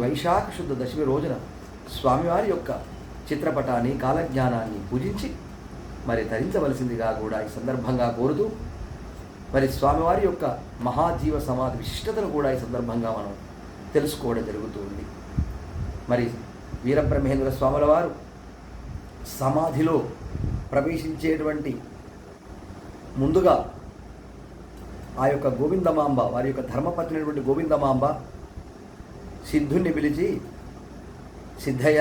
వైశాఖ శుద్ధ దశమి రోజున స్వామివారి యొక్క చిత్రపటాన్ని కాలజ్ఞానాన్ని పూజించి మరి ధరించవలసిందిగా కూడా ఈ సందర్భంగా కోరుతూ మరి స్వామివారి యొక్క మహాజీవ సమాధి విశిష్టతను కూడా ఈ సందర్భంగా మనం తెలుసుకోవడం జరుగుతుంది. మరి వీరబ్రహ్మేంద్ర స్వాముల వారు సమాధిలో ప్రవేశించేటువంటి ముందుగా ఆ యొక్క గోవిందమాంబ, వారి యొక్క ధర్మపత్ని అయినటువంటి గోవిందమాంబ సిద్ధుణ్ణి పిలిచి, సిద్ధయ్య,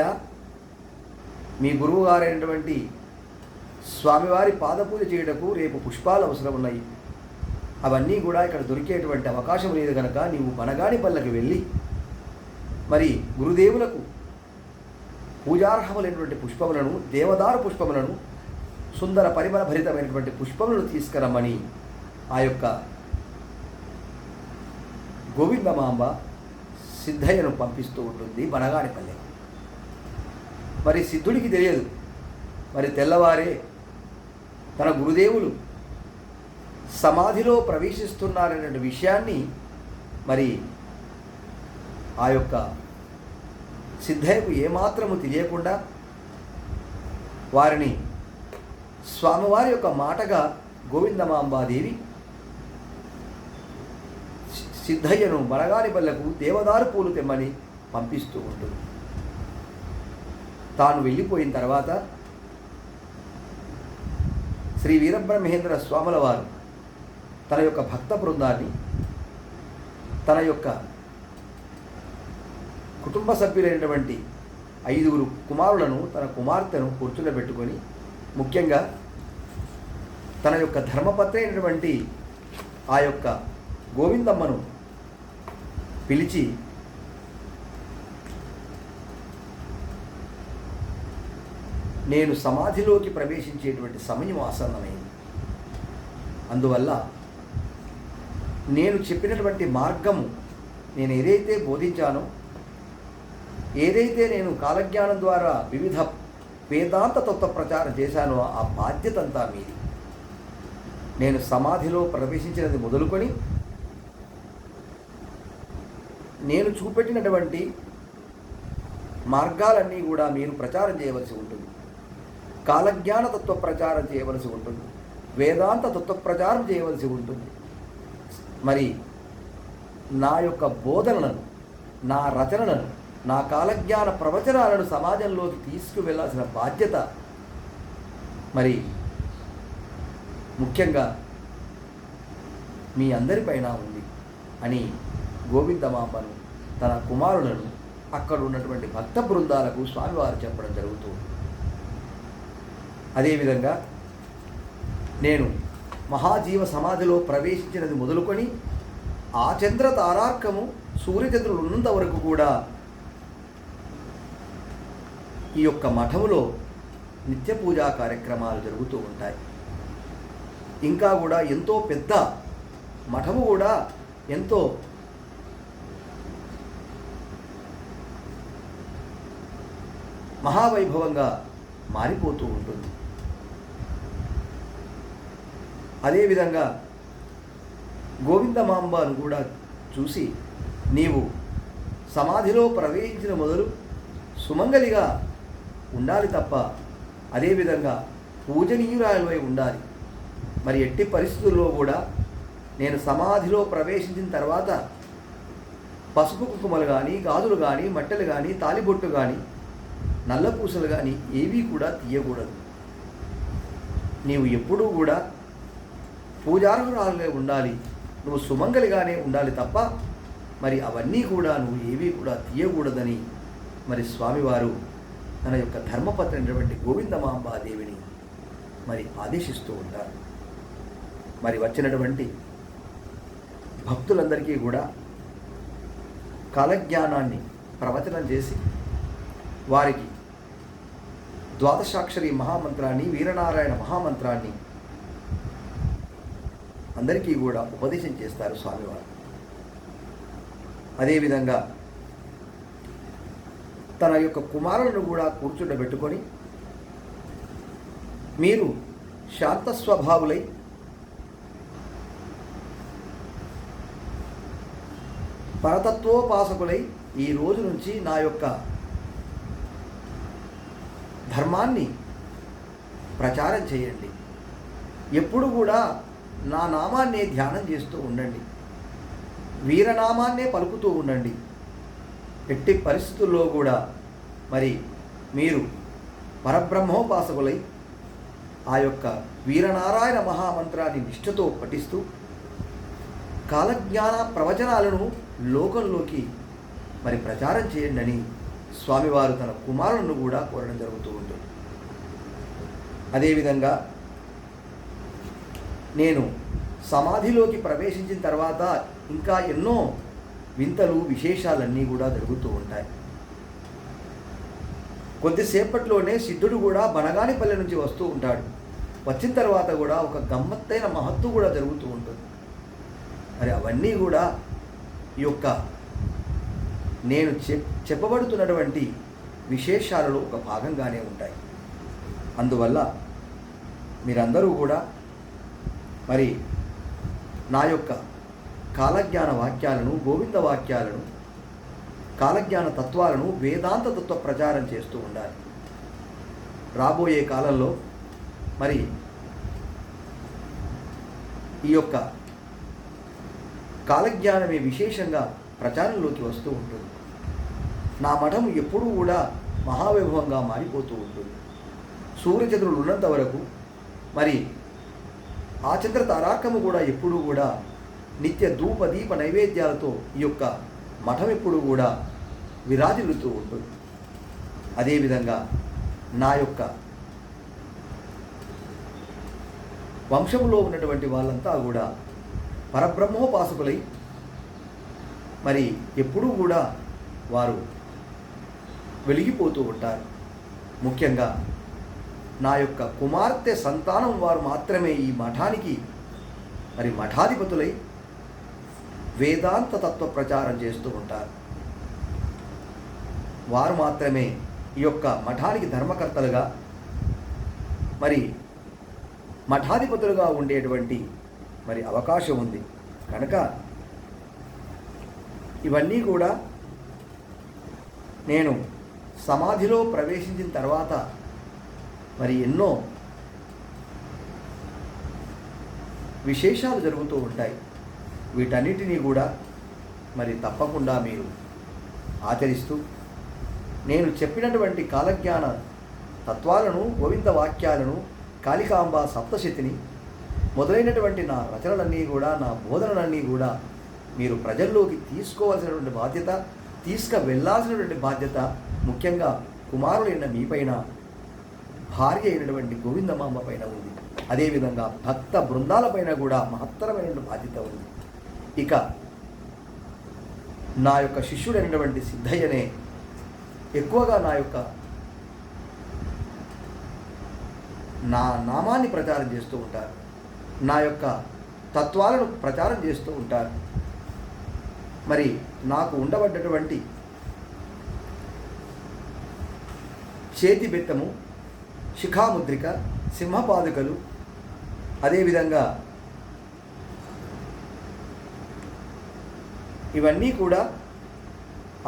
మీ గురువు గారైనటువంటి స్వామివారి పాదపూజ చేయటకు రేపు పుష్పాలు అవసరం ఉన్నాయి. అవన్నీ కూడా ఇక్కడ దొరికేటువంటి అవకాశం లేదు కనుక నీవు బనగానిపల్లకి వెళ్ళి మరి గురుదేవులకు పూజార్హములైనటువంటి పుష్పములను, దేవదారు పుష్పములను, సుందర పరిమళ భరితమైనటువంటి పుష్పములను తీసుకురమ్మని ఆ యొక్క గోవిందమాంబ సిద్ధయ్యను పంపిస్తూ ఉంటుంది బనగానిపల్లె. మరి సిద్ధుడికి తెలియదు. మరి తెల్లవారే తన గురుదేవులు సమాధిలో ప్రవేశిస్తున్నారనే విషయాన్ని మరి ఆ యొక్క సిద్ధయ్యకు ఏమాత్రము తెలియకుండా వారిని స్వామివారి యొక్క మాటగా గోవిందమాంబాదేవి సిద్ధయ్యను బనగానిపల్లెకు దేవదారు పూలు తెమ్మని పంపిస్తూ ఉంటుంది. తాను వెళ్ళిపోయిన తర్వాత శ్రీ వీరబ్రహ్మేంద్ర స్వాముల వారు తన యొక్క భక్త బృందాన్ని, తన యొక్క కుటుంబ సభ్యులైనటువంటి 5 కుమారులను, తన కుమార్తెను కూర్చుండబెట్టుకొని, ముఖ్యంగా తన యొక్క ధర్మపత్ని అయినటువంటి ఆ యొక్క గోవిందమ్మను పిలిచి, నేను సమాధిలోకి ప్రవేశించేటువంటి సమయం ఆసన్నమైంది. అందువల్ల నేను చెప్పినటువంటి మార్గము, నేను ఏదైతే బోధించానో, ఏదైతే నేను కాలజ్ఞానం ద్వారా వివిధ వేదాంత తత్వ ప్రచారం చేశానో ఆ బాధ్యత అంతా మీది. నేను సమాధిలో ప్రవేశించినది మొదలుకొని నేను చూపెట్టినటువంటి మార్గాలన్నీ కూడా మీరు ప్రచారం చేయవలసి ఉంటుంది. కాలజ్ఞాన తత్వ ప్రచారం చేయవలసి ఉంటుంది. వేదాంత తత్వ ప్రచారం చేయవలసి ఉంటుంది. మరి నా యొక్క బోధనలను, నా రచనలను, నా కాలజ్ఞాన ప్రవచనాలను సమాజంలోకి తీసుకువెళ్ళాల్సిన బాధ్యత మరి ముఖ్యంగా మీ అందరిపైన ఉంది అని గోవిందమాంబను, తన కుమారులను, అక్కడ ఉన్నటువంటి భక్త బృందాలకు స్వామివారు చెప్పడం జరుగుతుంది. అదేవిధంగా నేను మహాజీవ సమాధిలో ప్రవేశించినది మొదలుకొని ఆ చంద్ర తారార్కము సూర్యచంద్రులు ఉన్నంత వరకు కూడా ఈ యొక్క మఠములో నిత్య పూజా కార్యక్రమాలు జరుగుతూ ఉంటాయి. ఇంకా కూడా ఎంతో పెద్ద మఠము కూడా ఎంతో మహావైభవంగా మారిపోతూ ఉంటుంది. అదేవిధంగా గోవిందమాంబను కూడా చూసి, నీవు సమాధిలో ప్రవేశించిన మొదలు సుమంగలిగా ఉండాలి తప్ప అదేవిధంగా పూజనీయురాలివై ఉండాలి. మరి ఎట్టి పరిస్థితుల్లో కూడా నేను సమాధిలో ప్రవేశించిన తర్వాత పసుపు కుంకుమలు కానీ, గాజులు కానీ, మట్టెలు కానీ, తాలిబొట్టు కానీ, నల్లపూసలు కానీ ఏవీ కూడా తీయకూడదు. నీవు ఎప్పుడూ కూడా పూజార్హురాలుగా ఉండాలి. నువ్వు సుమంగలిగానే ఉండాలి తప్ప మరి అవన్నీ కూడా నువ్వు ఏవీ కూడా తీయకూడదని మరి స్వామివారు తన యొక్క ధర్మపత్ని అయినటువంటి గోవిందమాంబాదేవిని మరి ఆదేశిస్తూ ఉంటారు. మరి వచ్చినటువంటి భక్తులందరికీ కూడా కాలజ్ఞానాన్ని ప్రవచనం చేసి వారికి ద్వాదశాక్షరి మహామంత్రాన్ని, వీరనారాయణ మహామంత్రాన్ని అందరికీ కూడా ఉపదేశం చేస్తారు స్వామివారు. అదేవిధంగా తన యొక్క కుమారులను కూడా కూర్చుండబెట్టుకొని, మీరు శాంత స్వభావులై పరతత్వోపాసకులై ఈ రోజు నుంచి నా యొక్క ధర్మాన్ని ప్రచారం చేయండి. ఎప్పుడు కూడా నా నామాన్నే ధ్యానం చేస్తూ ఉండండి. వీరనామాన్నే పలుకుతూ ఉండండి. ఎట్టి పరిస్థితుల్లో కూడా మరి మీరు పరబ్రహ్మోపాసకులై ఆ యొక్క వీరనారాయణ మహామంత్రాన్ని నిష్ఠతో పఠిస్తూ కాలజ్ఞాన ప్రవచనాలను లోకంలోకి మరి ప్రచారం చేయండి అని స్వామివారు తన కుమారులను కూడా కోరడం జరుగుతూ ఉంటుంది. అదేవిధంగా నేను సమాధిలోకి ప్రవేశించిన తర్వాత ఇంకా ఎన్నో వింతలు విశేషాలన్నీ కూడా జరుగుతూ ఉంటాయి. కొద్దిసేపట్లోనే సిద్ధుడు కూడా బనగానిపల్లె నుంచి వస్తూ ఉంటాడు. వచ్చిన తర్వాత కూడా ఒక గమ్మత్తైన మహత్తు కూడా జరుగుతూ ఉంటుంది. మరి అవన్నీ కూడా ఈ యొక్క నేను చెప్పబడుతున్నటువంటి విశేషాలలో ఒక భాగంగానే ఉంటాయి. అందువల్ల మీరందరూ కూడా మరి నా యొక్క కాలజ్ఞాన వాక్యాలను, గోవింద వాక్యాలను, కాలజ్ఞాన తత్వాలను, వేదాంత తత్వ ప్రచారం చేస్తూ ఉండాలి. రాబోయే కాలంలో మరి ఈ యొక్క కాలజ్ఞానమే విశేషంగా ప్రచారంలోకి వస్తూ ఉంటుంది. నా మఠం ఎప్పుడూ కూడా మహావైభవంగా మారిపోతూ ఉంటుంది. సూర్యచంద్రులు ఉన్నంత వరకు మరి ఆ చంద్ర తారార్కము కూడా ఎప్పుడూ కూడా నిత్య ధూప దీప నైవేద్యాలతో ఈ యొక్క మఠం ఎప్పుడూ కూడా విరాజిల్లుతూ ఉంటుంది. అదేవిధంగా నా యొక్క వంశంలో ఉన్నటువంటి వాళ్ళంతా కూడా పరబ్రహ్మోపాసకులై మరి ఎప్పుడూ కూడా వారు వెలిగిపోతూ ఉంటారు. ముఖ్యంగా నా యొక్క కుమార్తె సంతానం వారు మాత్రమే ఈ మఠానికి మరి మఠాధిపతులై వేదాంత తత్వ ప్రచారం చేస్తూ ఉంటారు. వారు మాత్రమే ఈ యొక్క మఠానికి ధర్మకర్తలుగా మరి మఠాధిపతులుగా ఉండేటువంటి మరి అవకాశం ఉంది. కనుక ఇవన్నీ కూడా నేను సమాధిలో ప్రవేశించిన తర్వాత మరి ఎన్నో విశేషాలు జరుగుతూ ఉంటాయి. వీటన్నిటినీ కూడా మరి తప్పకుండా మీరు ఆచరిస్తూ నేను చెప్పినటువంటి కాలజ్ఞాన తత్వాలను, గోవింద వాక్యాలను, కాళికాంబ సప్తశతిని మొదలైనటువంటి నా రచనలన్నీ కూడా, నా బోధనలన్నీ కూడా మీరు ప్రజల్లోకి తీసుకోవాల్సినటువంటి బాధ్యత, తీసుకువెళ్ళాల్సినటువంటి బాధ్యత ముఖ్యంగా కుమారుడైన మీపైన, భార్య అయినటువంటి గోవిందమాంబ పైన ఉంది. అదేవిధంగా భక్త బృందాలపైన కూడా మహత్తరమైనటువంటి బాధ్యత ఉంది. ఇక నా యొక్క శిష్యుడైనటువంటి సిద్ధయ్యనే ఎక్కువగా నా నామాన్ని ప్రచారం చేస్తూ ఉంటారు. నా యొక్క తత్వాలను ప్రచారం చేస్తూ ఉంటారు. మరి నాకు ఉండబడ్డటువంటి చేతి బెత్తము, శిఖాముద్రిక, సింహపాదుకలు, అదేవిధంగా ఇవన్నీ కూడా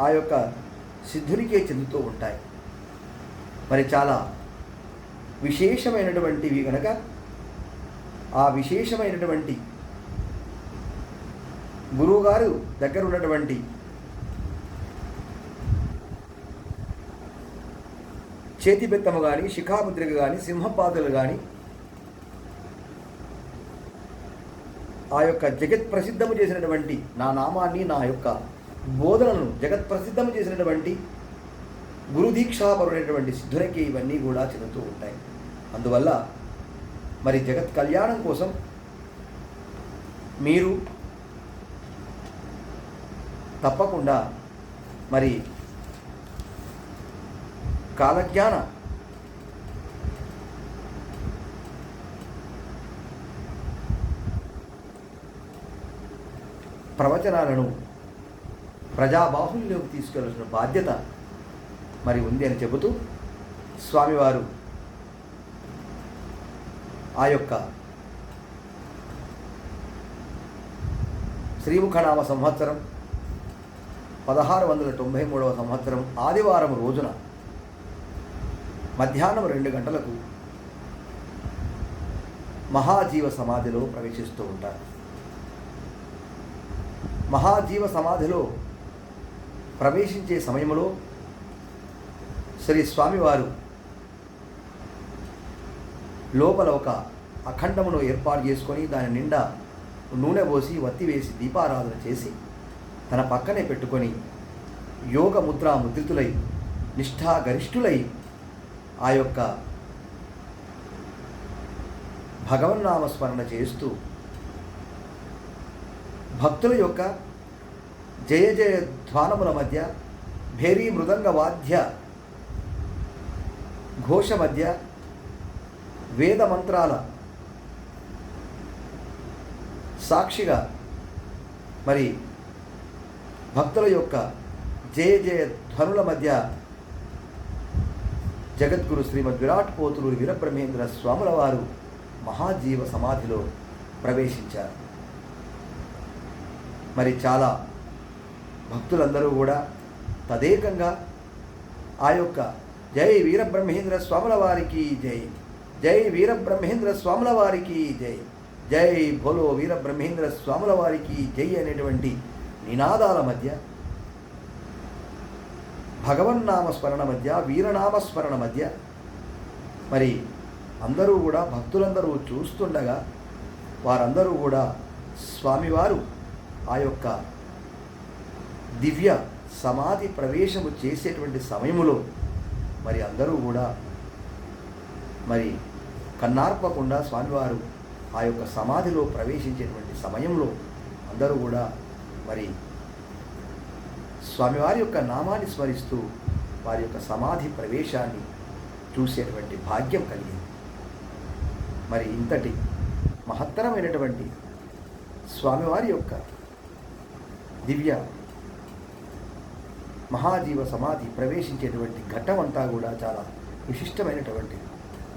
ఆ యొక్క సిద్ధునికే చెందుతూ ఉంటాయి. మరి చాలా విశేషమైనటువంటివి కనుక ఆ విశేషమైనటువంటి గురువుగారు దగ్గర ఉన్నటువంటి చేతి బెత్తము కానీ, శిఖాముద్రిక కానీ, సింహపాదులు కానీ ఆ యొక్క జగత్ ప్రసిద్ధము చేసినటువంటి నా నామాన్ని, నా యొక్క బోధనను జగత్ ప్రసిద్ధము చేసినటువంటి గురుదీక్షాపరుడైనటువంటి సిద్ధునికి ఇవన్నీ కూడా చెందుతూ ఉంటాయి. అందువల్ల మరి జగత్ కళ్యాణం కోసం మీరు తప్పకుండా మరి కాలజ్ఞాన ప్రవచనాలను ప్రజాబాహుల్యంలోకి తీసుకెళ్లాల్సిన బాధ్యత మరి ఉంది అని చెబుతూ స్వామివారు ఆ యొక్క శ్రీముఖనామ సంవత్సరం 1693వ సంవత్సరం ఆదివారం రోజున మధ్యాహ్నం 2 గంటలకు మహాజీవ సమాధిలో ప్రవేశిస్తూ ఉంటారు. మహాజీవ సమాధిలో ప్రవేశించే సమయంలో శ్రీ స్వామివారు లోపల ఒక అఖండమును ఏర్పాటు చేసుకొని దాని నిండా నూనె పోసి వత్తి వేసి దీపారాధన చేసి తన పక్కనే పెట్టుకొని యోగ ముద్రా ముద్రితులై నిష్ఠాగరిష్ఠులై ఆ యొక్క భగవన్నామస్మరణ చేస్తూ భక్తుల యొక్క జయ జయ ధ్వానముల మధ్య భేరీ మృదంగ వాద్య ఘోష మధ్య వేద మంత్రాల సాక్షిగా మరి భక్తుల యొక్క జయ జయ ధ్వనుల మధ్య జగద్గురు శ్రీమద్ విరాట్ పోతులూరి వీరబ్రహ్మేంద్ర స్వాముల వారు మహాజీవ సమాధిలో ప్రవేశించారు. మరి చాలా భక్తులందరూ కూడా తదేకంగా ఆ యొక్క జై వీరబ్రహ్మేంద్ర స్వాముల వారికి జై, జై వీరబ్రహ్మేంద్ర స్వాముల వారికి జై, జై భోలో వీరబ్రహ్మేంద్ర స్వాముల వారికి జై అనేటువంటి నినాదాల మధ్య భగవన్నామస్మరణ మధ్య వీరనామస్మరణ మధ్య మరి అందరూ కూడా భక్తులందరూ చూస్తుండగా వారందరూ కూడా స్వామివారు ఆ యొక్క దివ్య సమాధి ప్రవేశము చేసేటువంటి సమయములో మరి అందరూ కూడా మరి కన్నార్పకుండా స్వామివారు ఆ యొక్క సమాధిలో ప్రవేశించేటువంటి సమయంలో అందరూ కూడా మరి స్వామివారి యొక్క నామాన్ని స్మరిస్తూ వారి యొక్క సమాధి ప్రవేశాన్ని చూసేటువంటి భాగ్యం కలిగింది. మరి ఇంతటి మహత్తరమైనటువంటి స్వామివారి యొక్క దివ్య మహాజీవ సమాధి ప్రవేశించేటువంటి ఘట్టం అంతా కూడా చాలా విశిష్టమైనటువంటిది.